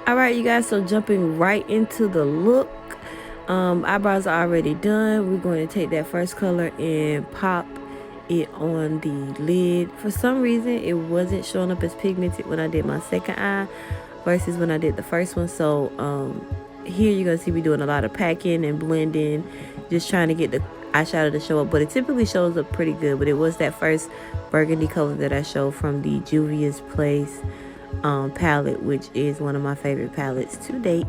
All right, you guys, so jumping right into the look. Eyebrows are already done. We're going to take that first color and pop it on the lid. For some reason, it wasn't showing up as pigmented when I did my second eye versus when I did the first one. So here you're going to see me doing a lot of packing and blending, just trying to get the eyeshadow to show up. But it typically shows up pretty good. But it was that first burgundy color that I showed from the Juvia's Place palette, which is one of my favorite palettes to date.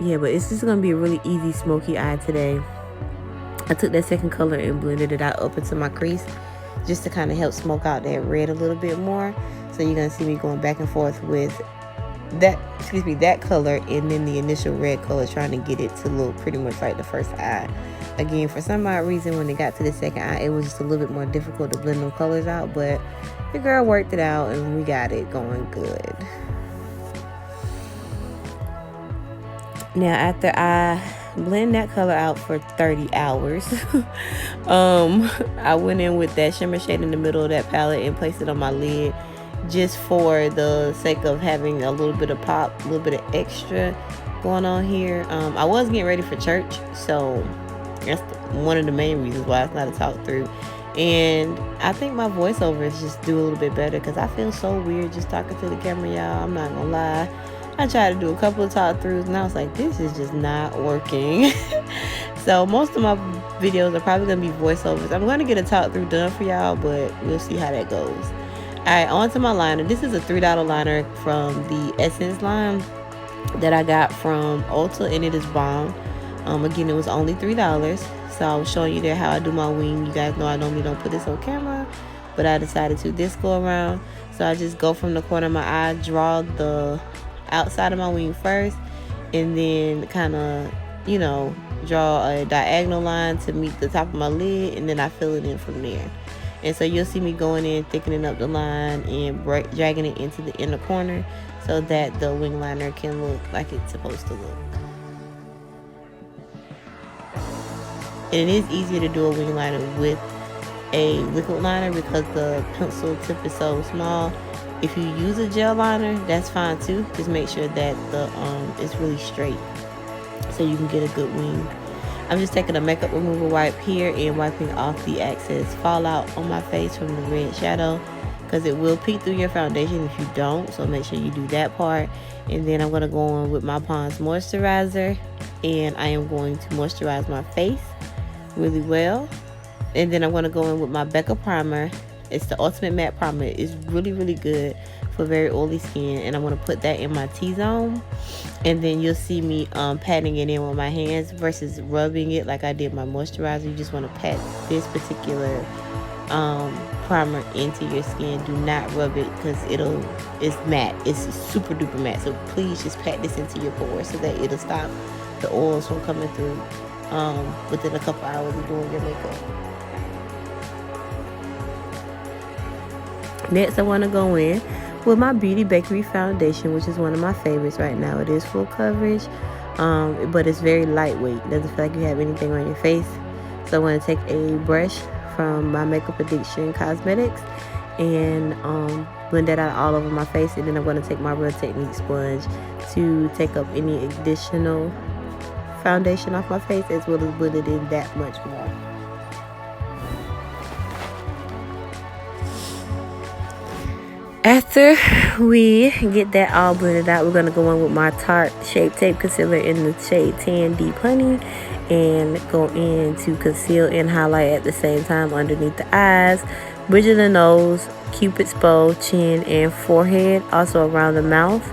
Yeah, but it's just gonna be a really easy smoky eye today. I took that second color and blended it out up into my crease just to kind of help smoke out that red a little bit more. So you're gonna see me going back and forth with that color and then the initial red color, trying to get it to look pretty much like the first eye. Again, for some odd reason, when it got to the second eye, it was just a little bit more difficult to blend those colors out, but the girl worked it out and we got it going good. Now, after I blend that color out for 30 hours, I went in with that shimmer shade in the middle of that palette and placed it on my lid, just for the sake of having a little bit of pop, a little bit of extra going on here. I was getting ready for church, so that's one of the main reasons why it's not a talk through. And I think my voiceovers just do a little bit better because I feel so weird just talking to the camera, y'all. I'm not gonna lie. I tried to do a couple of talk throughs and I was like, this is just not working. So most of my videos are probably gonna be voiceovers. I'm gonna get a talk through done for y'all, but we'll see how that goes. Alright, on to my liner. This is a $3 liner from the Essence line that I got from Ulta, and it is bomb. Again, it was only $3. So I was showing you there how I do my wing. You guys know I normally don't put this on camera, but I decided to this go around. So I just go from the corner of my eye, draw the outside of my wing first, and then kind of, draw a diagonal line to meet the top of my lid, and then I fill it in from there. And so you'll see me going in, thickening up the line and dragging it into the inner corner so that the wing liner can look like it's supposed to look. And it is easier to do a wing liner with a liquid liner because the pencil tip is so small. If you use a gel liner, that's fine too. Just make sure that it's really straight so you can get a good wing. I'm just taking a makeup remover wipe here and wiping off the excess fallout on my face from the red shadow, because it will peek through your foundation if you don't, so make sure you do that part. And then I'm going to go on with my Pond's moisturizer, and I am going to moisturize my face really well. And then I'm going to go in with my Becca primer. It's the Ultimate Matte Primer. It's really, really good for very oily skin, and I'm going to put that in my T-zone. And then you'll see me patting it in with my hands versus rubbing it like I did my moisturizer. You just want to pat this particular primer into your skin. Do not rub it because it's matte. It's super duper matte. So please just pat this into your pores so that it'll stop the oils from coming through within a couple hours of doing your makeup. Next, I want to go in with my Beauty Bakery foundation, which is one of my favorites right now. It is full coverage, but it's very lightweight. It doesn't feel like you have anything on your face. So I'm going to take a brush from my Makeup Addiction Cosmetics and blend that out all over my face. And then I'm going to take my Real Technique sponge to take up any additional foundation off my face, as well as blend it in that much more. After we get that all blended out, we're going to go in with my Tarte Shape Tape Concealer in the shade Tan Deep Honey and go in to conceal and highlight at the same time underneath the eyes, bridge of the nose, Cupid's bow, chin, and forehead, also around the mouth.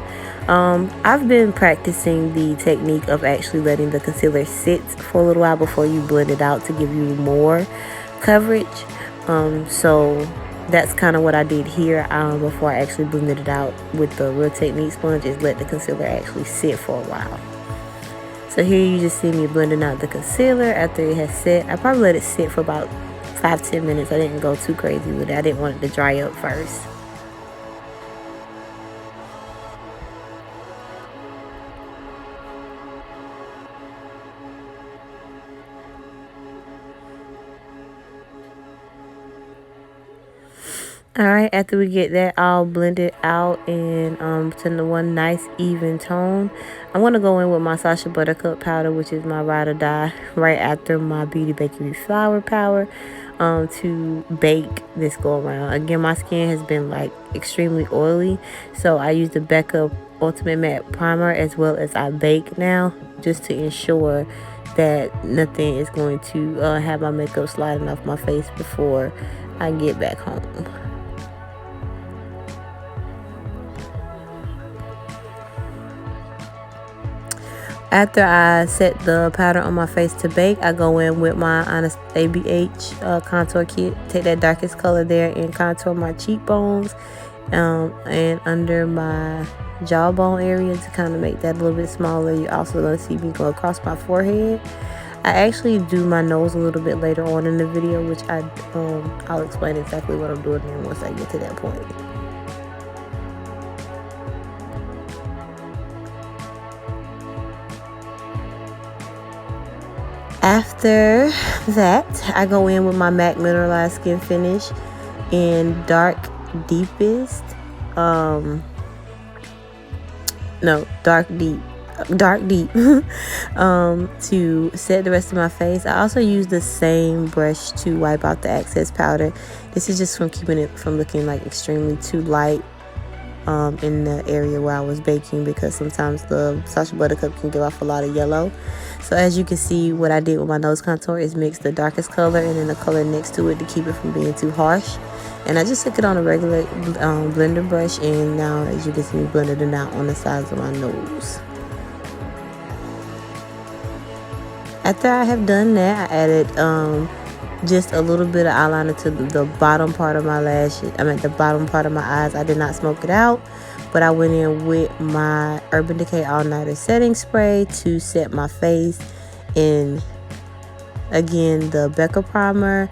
I've been practicing the technique of actually letting the concealer sit for a little while before you blend it out to give you more coverage. So that's kind of what I did here before I actually blended it out with the Real Technique sponge, is let the concealer actually sit for a while. So here you just see me blending out the concealer after it has set. I probably let it sit for about 5-10 minutes. I didn't go too crazy with it. I didn't want it to dry up first. All right, after we get that all blended out and to the one nice even tone, I'm going to go in with my Sacha Buttercup powder, which is my ride or die, right after my Beauty Bakery Flour powder, to bake this go around. Again, my skin has been like extremely oily, so I use the Becca Ultimate Matte Primer as well as I bake now, just to ensure that nothing is going to have my makeup sliding off my face before I get back home. After I set the powder on my face to bake, I go in with my Honest ABH contour kit. Take that darkest color there and contour my cheekbones and under my jawbone area to kind of make that a little bit smaller. You're also going to see me go across my forehead. I actually do my nose a little bit later on in the video, which I'll explain exactly what I'm doing there once I get to that point. After that, I go in with my MAC Mineralized Skin Finish in Dark Deepest. Dark Deep. To set the rest of my face. I also use the same brush to wipe out the excess powder. This is just from keeping it from looking like extremely too light in the area where I was baking, because sometimes the Sacha Buttercup can give off a lot of yellow. So as you can see, what I did with my nose contour is mix the darkest color and then the color next to it to keep it from being too harsh. And I just took it on a regular blender brush, and now as you can see me blended it out on the sides of my nose. After I have done that, I added just a little bit of eyeliner to the bottom part of my lashes. The bottom part of my eyes. I did not smoke it out, but I went in with my Urban Decay All Nighter setting spray to set my face. And again, the Becca primer,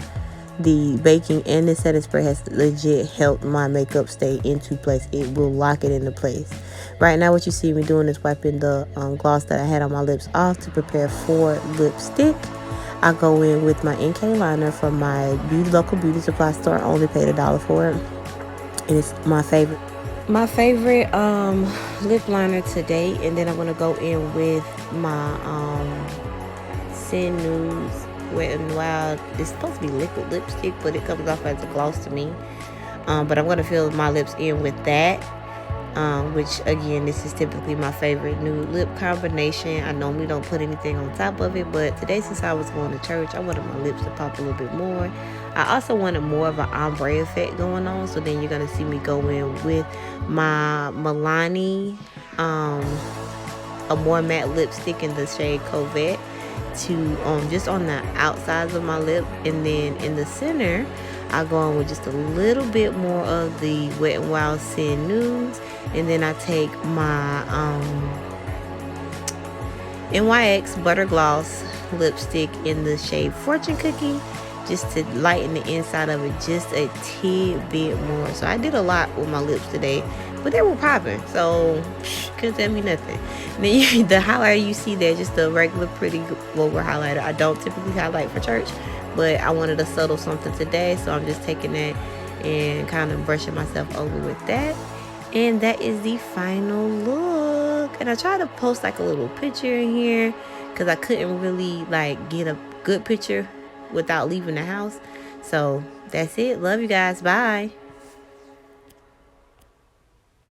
the baking, and the setting spray has legit helped my makeup stay into place. It will lock it into place. Right now, what you see me doing is wiping the gloss that I had on my lips off to prepare for lipstick. I go in with my NK liner from my local beauty supply store. I only paid $1 for it, and it's my favorite. My favorite lip liner today. And then I'm gonna go in with my Sin News Wet n Wild. It's supposed to be liquid lipstick, but it comes off as a gloss to me. But I'm gonna fill my lips in with that. Which again, this is typically my favorite nude lip combination. I normally don't put anything on top of it, but today, since I was going to church, I wanted my lips to pop a little bit more. I also wanted more of an ombre effect going on, so then you're gonna see me go in with my Milani a more matte lipstick in the shade Covette to just on the outsides of my lip, and then in the center I go on with just a little bit more of the Wet n Wild Sin Nudes, and then I take my NYX Butter Gloss lipstick in the shade Fortune Cookie, just to lighten the inside of it just a tidbit more. So I did a lot with my lips today, but they were popping, so couldn't tell me nothing. And then the highlighter you see there, just the regular pretty over highlighter. I don't typically highlight for church, but I wanted a subtle something today, so I'm just taking that and kind of brushing myself over with that. And that is the final look. And I tried to post like a little picture in here because I couldn't really like get a good picture without leaving the house. So that's it. Love you guys. Bye.